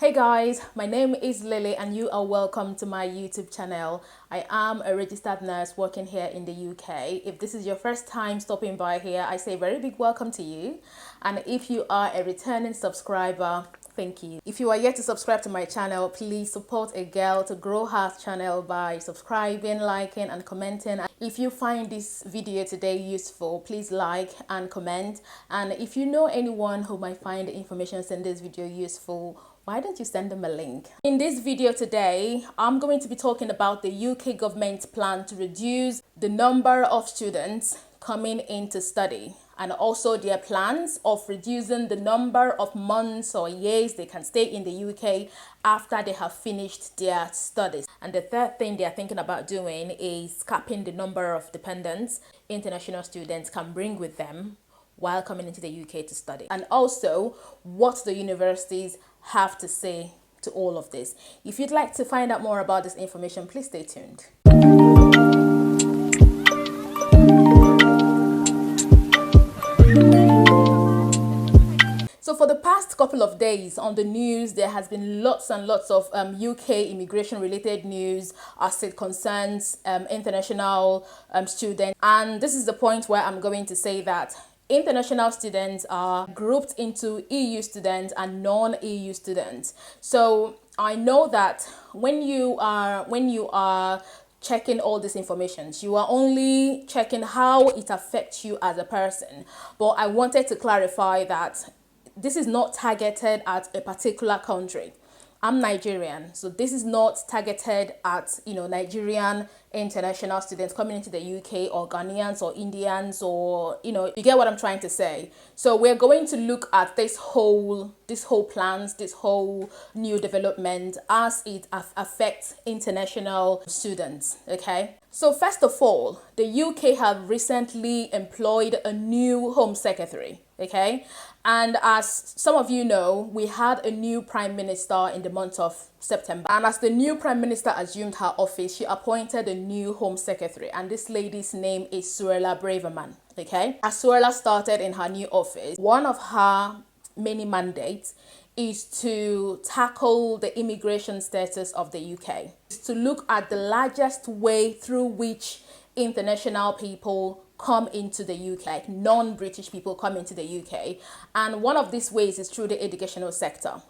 Hey guys, my name is Lily and you are welcome to my YouTube channel. I am a registered nurse working here in the UK. If this is your first time stopping by here, I say a very big welcome to you. And if you are a returning subscriber, thank you. If you are yet to subscribe to my channel, please support a girl to grow her channel by subscribing, liking and commenting. If you find this video today useful, please like and comment. And if you know anyone who might find the information in this video useful, why don't you send them a link? In this video today, I'm going to be talking about the UK government's plan to reduce the number of students coming in to study, and also their plans of reducing the number of months or years they can stay in the UK after they have finished their studies. And the third thing they're thinking about doing is capping the number of dependents international students can bring with them while coming into the UK to study, and also what the universities have to say to all of this. If you'd like to find out more about this information, please stay tuned. So for the past couple of days on the news, there has been lots and lots of UK immigration related news as it concerns international students. And this is the point where I'm going to say that international students are grouped into EU students and non-EU students. So I know that when you are checking all this information, you are only checking how it affects you as a person. But I wanted to clarify that this is not targeted at a particular country. I'm Nigerian, so this is not targeted at, Nigerian international students coming into the UK, or Ghanaians or Indians, or, you get what I'm trying to say. So we're going to look at this whole plans, this whole new development as it affects international students, okay? So first of all, the UK have recently employed a new Home Secretary, okay? And as some of you know, we had a new Prime Minister in the month of September. And as the new Prime Minister assumed her office, she appointed a new Home Secretary. And this lady's name is Suella Braverman, okay? As Suella started in her new office, one of her many mandates is to tackle the immigration status of the UK. It's to look at the largest way through which international people come into the UK, like non-British people come into the UK. And one of these ways is through the educational sector.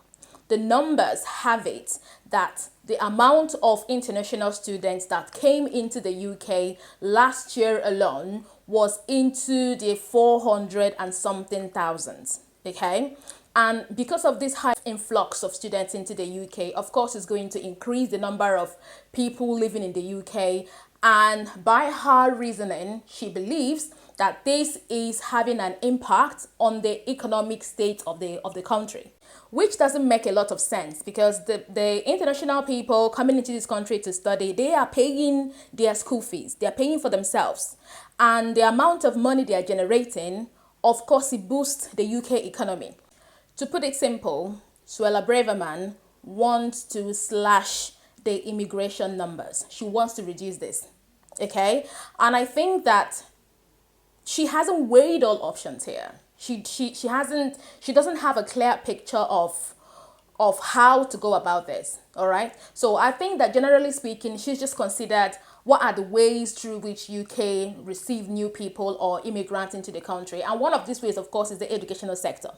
The numbers have it that the amount of international students that came into the UK last year alone was into the 400 and something thousands, okay? And because of this high influx of students into the UK, of course, it's going to increase the number of people living in the UK. And by her reasoning, she believes that this is having an impact on the economic state of the country, which doesn't make a lot of sense, because the international people coming into this country to study, they are paying their school fees, they are paying for themselves. And the amount of money they are generating, of course, it boosts the UK economy. To put it simple, Suella Braverman wants to slash the immigration numbers. She wants to reduce this, okay? And I think that she hasn't weighed all options here. She doesn't have a clear picture of how to go about this, all right? So I think that generally speaking, she's just considered what are the ways through which UK receive new people or immigrants into the country. And one of these ways, of course, is the educational sector.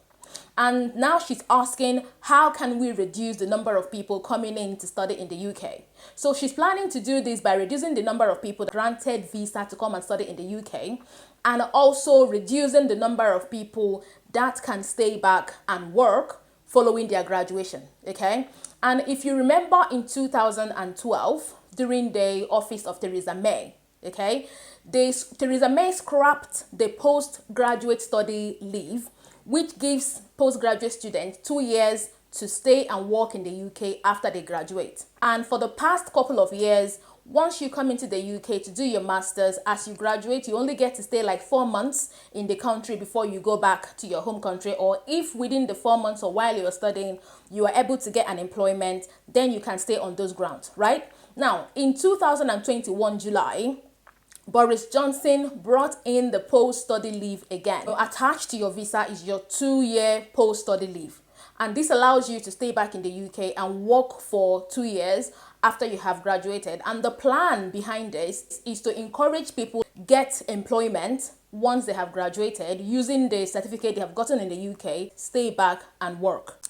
And now she's asking, how can we reduce the number of people coming in to study in the UK? So she's planning to do this by reducing the number of people granted visa to come and study in the UK, and also reducing the number of people that can stay back and work following their graduation, okay? And if you remember in 2012, during the office of Theresa May, okay, Theresa May scrapped the postgraduate study leave, which gives postgraduate students 2 years to stay and work in the UK after they graduate. And for the past couple of years, once you come into the UK to do your master's, as you graduate, you only get to stay like 4 months in the country before you go back to your home country. Or if within the 4 months or while you are studying, you are able to get an employment, then you can stay on those grounds, right? Now, in 2021 July, Boris Johnson brought in the post-study leave again. Attached to your visa is your 2-year post-study leave. And this allows you to stay back in the UK and work for 2 years after you have graduated. And the plan behind this is to encourage people get employment once they have graduated using the certificate they have gotten in the UK, stay back and work.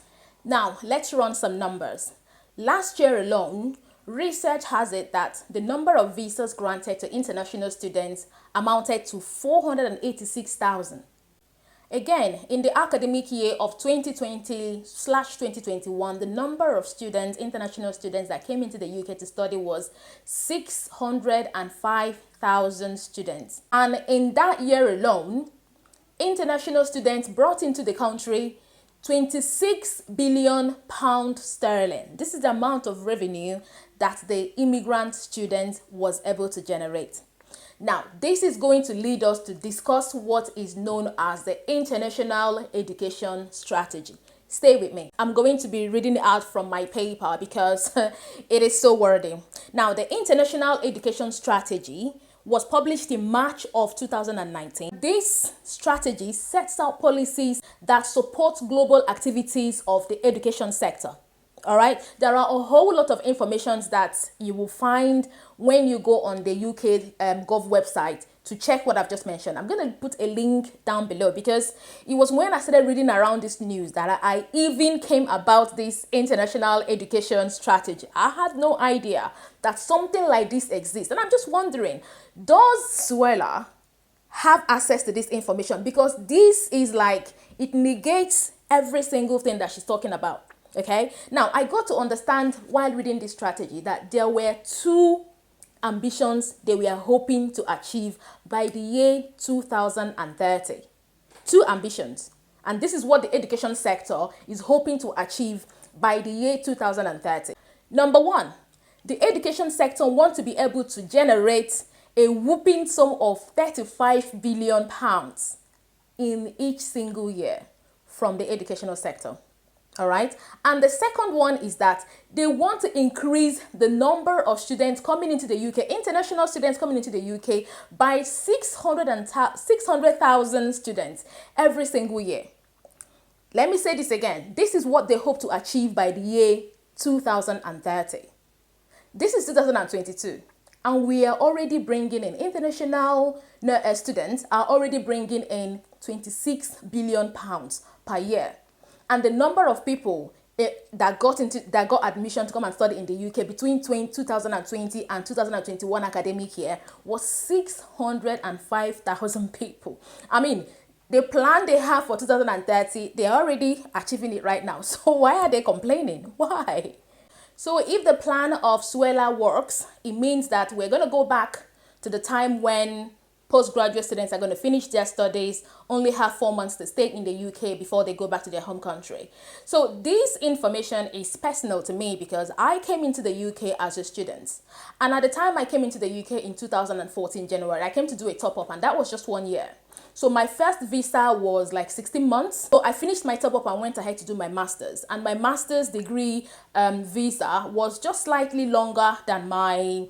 Now, let's run some numbers. Last year alone, research has it that the number of visas granted to international students amounted to 486,000. Again, in the academic year of 2020/2021, the number of students, international students that came into the UK to study was 605,000 students. And in that year alone, international students brought into the country 26 billion pound sterling. This is the amount of revenue that the immigrant student was able to generate. Now, this is going to lead us to discuss what is known as the International Education Strategy. Stay with me. I'm going to be reading it out from my paper because it is so wordy. Now, the International Education Strategy was published in March of 2019. This strategy sets out policies that support global activities of the education sector. All right, there are a whole lot of information that you will find when you go on the UK Gov website to check what I've just mentioned. I'm going to put a link down below because it was when I started reading around this news that I even came about this International Education Strategy. I had no idea that something like this exists. And I'm just wondering, does Suella have access to this information? Because this is like, it negates every single thing that she's talking about. Okay, now I got to understand while reading this strategy that there were two ambitions they were hoping to achieve by the year 2030. Two ambitions. And this is what the education sector is hoping to achieve by the year 2030. Number one, the education sector wants to be able to generate a whopping sum of 35 billion pounds in each single year from the educational sector. All right. And the second one is that they want to increase the number of students coming into the UK, international students coming into the UK by 600,000 students every single year. Let me say this again. This is what they hope to achieve by the year 2030. This is 2022. And we are already bringing in international students are already bringing in 26 billion pounds per year. And the number of people that got admission to come and study in the UK between 2020 and 2021 academic year was 605,000 people. I mean, the plan they have for 2030, they're already achieving it right now. So why are they complaining? Why? So if the plan of Suella works, it means that we're going to go back to the time when postgraduate students are going to finish their studies, only have 4 months to stay in the UK before they go back to their home country. So this information is personal to me because I came into the UK as a student. And at the time I came into the UK in 2014 January, I came to do a top up and that was just 1 year. So my first visa was like 16 months. So I finished my top up and went ahead to do my master's. And my master's degree visa was just slightly longer than my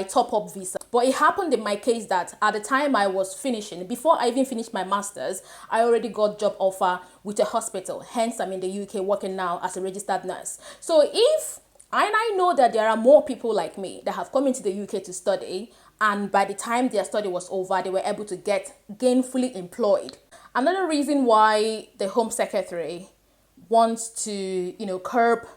top up visa. But it happened in my case that at the time I was finishing, before I even finished my master's, I already got job offer with a hospital. Hence, I'm in the UK working now as a registered nurse. So and I know that there are more people like me that have come into the UK to study, and by the time their study was over, they were able to get gainfully employed. Another reason why the Home Secretary wants to, curb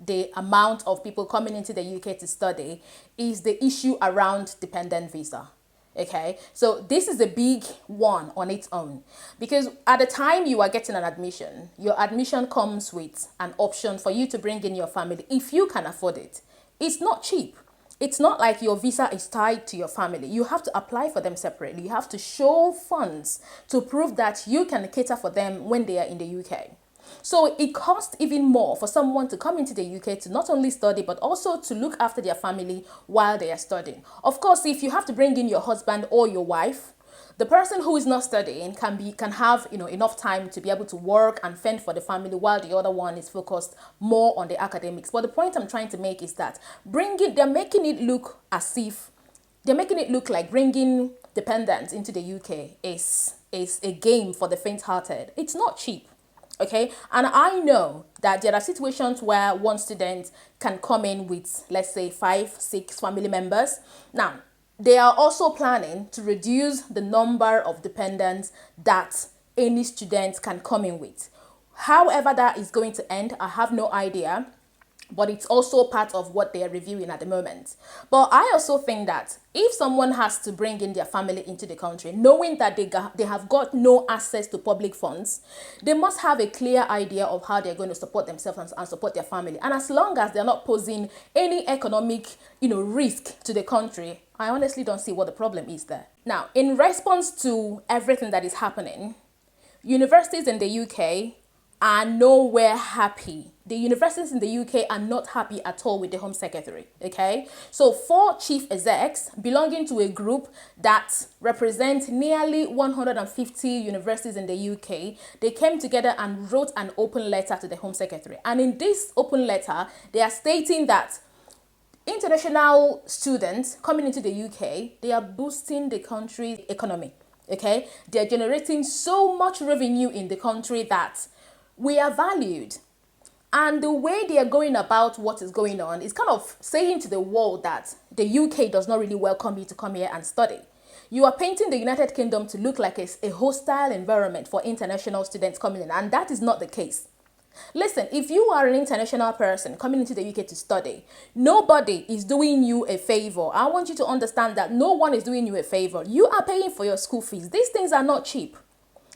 the amount of people coming into the UK to study is the issue around dependent visa. Okay, so this is a big one on its own because at the time you are getting an admission, your admission comes with an option for you to bring in your family if you can afford it. It's not cheap. It's not like your visa is tied to your family. You have to apply for them separately. You have to show funds to prove that you can cater for them when they are in the UK. So it costs even more for someone to come into the UK to not only study, but also to look after their family while they are studying. Of course, if you have to bring in your husband or your wife, the person who is not studying can have enough time to be able to work and fend for the family while the other one is focused more on the academics. But the point I'm trying to make is that they're making it look like bringing dependents into the UK is a game for the faint-hearted. It's not cheap. Okay, and I know that there are situations where one student can come in with, let's say, 5, 6 family members. Now, they are also planning to reduce the number of dependents that any student can come in with. However that is going to end, I have no idea, but it's also part of what they are reviewing at the moment. But I also think that if someone has to bring in their family into the country, knowing that they have got no access to public funds, they must have a clear idea of how they're going to support themselves and support their family. And as long as they're not posing any economic, risk to the country, I honestly don't see what the problem is there. Now, in response to everything that is happening, universities in the UK are nowhere happy. The universities in the UK are not happy at all with the Home Secretary, okay? So 4 chief execs belonging to a group that represents nearly 150 universities in the UK, they came together and wrote an open letter to the Home Secretary. And in this open letter, they are stating that international students coming into the UK, they are boosting the country's economy, okay? They're generating so much revenue in the country that we are valued. And the way they are going about what is going on is kind of saying to the world that the UK does not really welcome you to come here and study. You are painting the United Kingdom to look like a hostile environment for international students coming in, and that is not the case. Listen, if you are an international person coming into the UK to study, nobody is doing you a favor. I want you to understand that no one is doing you a favor. You are paying for your school fees. These things are not cheap.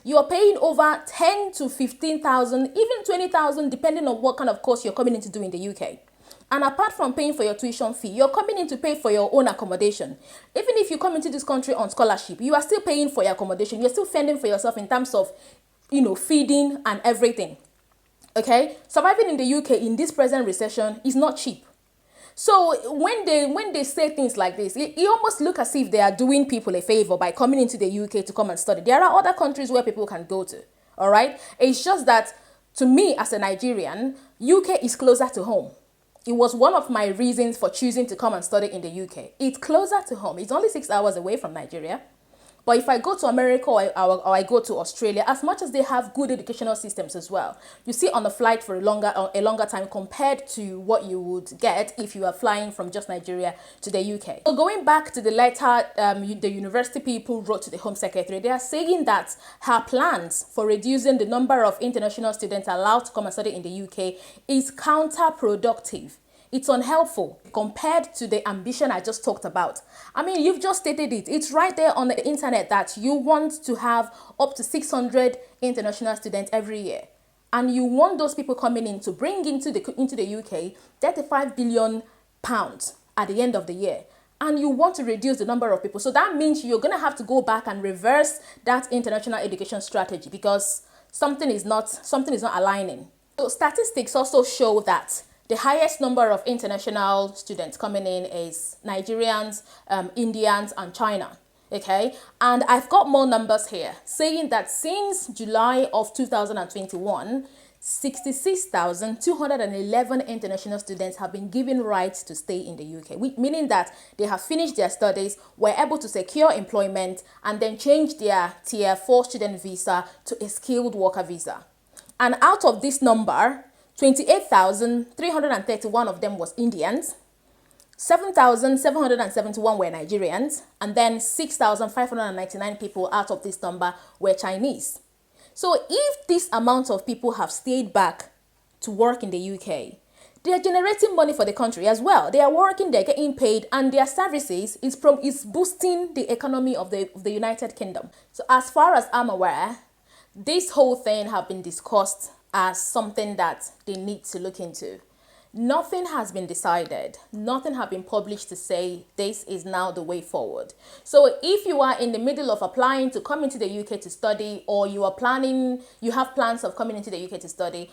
You are paying over 10 to 15,000, even 20,000, depending on what kind of course you're coming in to do in the UK. And apart from paying for your tuition fee, you're coming in to pay for your own accommodation. Even if you come into this country on scholarship, you are still paying for your accommodation. You're still fending for yourself in terms of, feeding and everything. Okay? Surviving in the UK in this present recession is not cheap. So when they say things like this, it almost look as if they are doing people a favor by coming into the UK to come and study. There are other countries where people can go to, all right? It's just that, to me as a Nigerian, UK is closer to home. It was one of my reasons for choosing to come and study in the UK. It's closer to home. It's only 6 hours away from Nigeria. But if I go to America or I go to Australia, as much as they have good educational systems as well, you see on a flight for a longer time compared to what you would get if you are flying from just Nigeria to the UK. So going back to the letter the university people wrote to the Home Secretary, they are saying that her plans for reducing the number of international students allowed to come and study in the UK is counterproductive. It's unhelpful compared to the ambition I just talked about. I mean, you've just stated it. It's right there on the internet that you want to have up to 600 international students every year. And you want those people coming in to bring into the UK 35 billion pounds at the end of the year. And you want to reduce the number of people. So that means you're going to have to go back and reverse that international education strategy because something is not aligning. So statistics also show that the highest number of international students coming in is Nigerians, Indians, and China. Okay, and I've got more numbers here saying that since July of 2021, 66,211 international students have been given rights to stay in the UK, meaning that they have finished their studies, were able to secure employment, and then change their Tier 4 student visa to a skilled worker visa. And out of this number, 28,331 of them was Indians, 7,771 were Nigerians, and then 6,599 people out of this number were Chinese. So if this amount of people have stayed back to work in the UK, they are generating money for the country as well. They are working, they're getting paid, and their services is boosting the economy of the United Kingdom. So as far as I'm aware, this whole thing have been discussed as something that they need to look into. Nothing has been decided. Nothing has been published to say this is now the way forward. So if you are in the middle of applying to come into the UK to study, or you have plans of coming into the UK to study,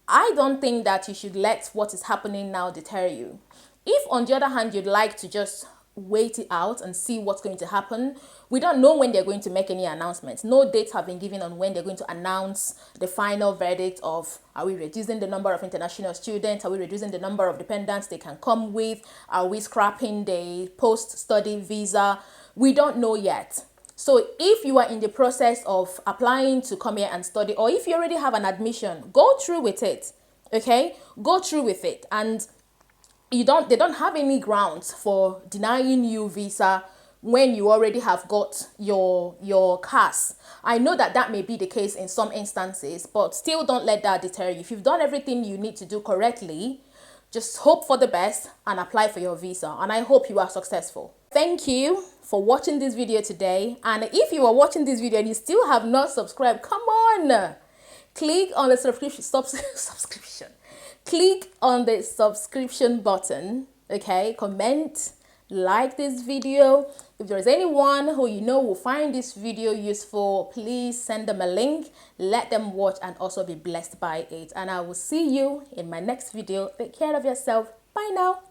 I don't think that you should let what is happening now deter you. If on the other hand, you'd like to just wait it out and see what's going to happen. We don't know when they're going to make any announcements. No dates have been given on when they're going to announce the final verdict of, are we reducing the number of international students? Are we reducing the number of dependents they can come with? Are we scrapping the post-study visa? We don't know yet. So if you are in the process of applying to come here and study, or if you already have an admission, go through with it. Okay, go through with it, and they don't have any grounds for denying you visa when you already have got your CAS. I know that that may be the case in some instances, but still don't let that deter you. If you've done everything you need to do correctly, just hope for the best and apply for your visa, and I hope you are successful. Thank you for watching this video today, and if you are watching this video and you still have not subscribed, come on, click on the subscription. Click on the subscription button, okay? Comment, like this video. If there is anyone who you know will find this video useful, please send them a link, let them watch and also be blessed by it. And I will see you in my next video. Take care of yourself. Bye now.